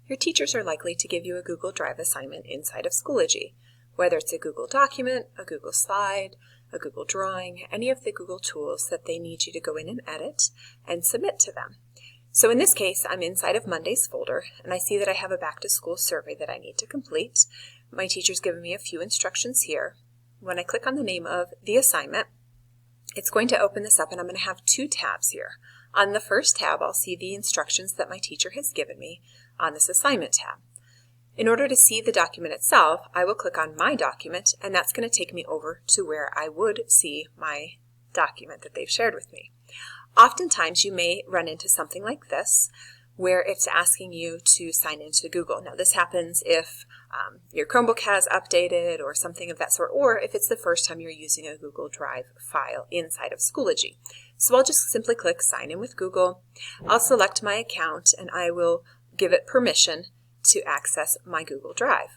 your teachers are likely to give you a Google Drive assignment inside of Schoology, whether it's a Google document, a Google slide, a Google drawing, any of the Google tools that they need you to go in and edit and submit to them. So in this case, I'm inside of Monday's folder, and I see that I have a back to school survey that I need to complete. My teacher's given me a few instructions here. When I click on the name of the assignment, it's going to open this up, and I'm going to have two tabs here. On the first tab, I'll see the instructions that my teacher has given me on this assignment tab. In order to see the document itself, I will click on My Document, and that's going to take me over to where I would see my document that they've shared with me. Oftentimes, you may run into something like this, where it's asking you to sign into Google. Now, this happens if your Chromebook has updated or something of that sort, or if it's the first time you're using a Google Drive file inside of Schoology. So I'll just simply click Sign in with Google. I'll select my account, and I will give it permission to access my Google Drive.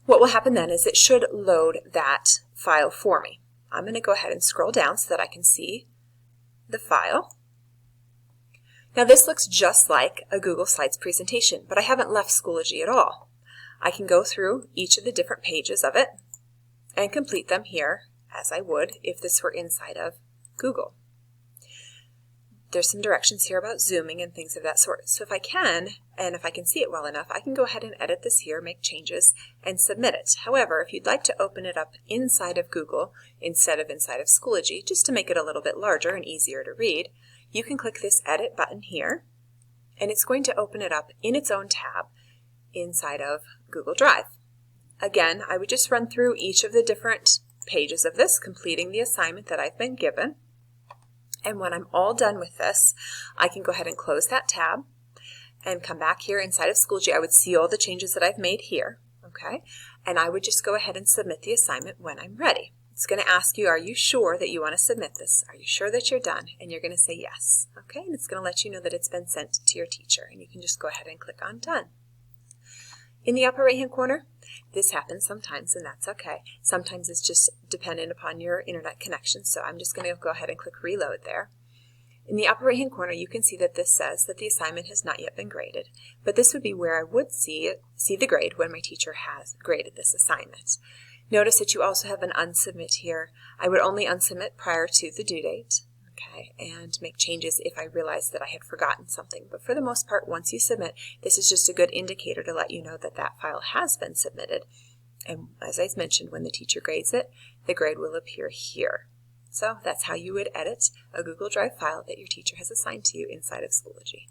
What will happen then is it should load that file for me. I'm going to go ahead and scroll down so that I can see the file. Now this looks just like a Google Slides presentation, but I haven't left Schoology at all. I can go through each of the different pages of it and complete them here as I would if this were inside of Google. There's some directions here about zooming and things of that sort. So if I can, and if I can see it well enough, I can go ahead and edit this here, make changes, and submit it. However, if you'd like to open it up inside of Google instead of inside of Schoology, just to make it a little bit larger and easier to read, you can click this Edit button here, and it's going to open it up in its own tab inside of Google Drive. Again, I would just run through each of the different pages of this, completing the assignment that I've been given. And when I'm all done with this, I can go ahead and close that tab and come back here inside of Schoology. I would see all the changes that I've made here, okay? And I would just go ahead and submit the assignment when I'm ready. It's going to ask you, are you sure that you want to submit this? Are you sure that you're done? And you're going to say yes, okay? And it's going to let you know that it's been sent to your teacher, and you can just go ahead and click on Done. In the upper right-hand corner, this happens sometimes, and that's okay. Sometimes it's just dependent upon your internet connection, so I'm just going to go ahead and click Reload there. In the upper right-hand corner, you can see that this says that the assignment has not yet been graded, but this would be where I would see the grade when my teacher has graded this assignment. Notice that you also have an unsubmit here. I would only unsubmit prior to the due date, okay, and make changes if I realized that I had forgotten something. But for the most part, once you submit, this is just a good indicator to let you know that that file has been submitted. And as I mentioned, when the teacher grades it, the grade will appear here. So that's how you would edit a Google Drive file that your teacher has assigned to you inside of Schoology.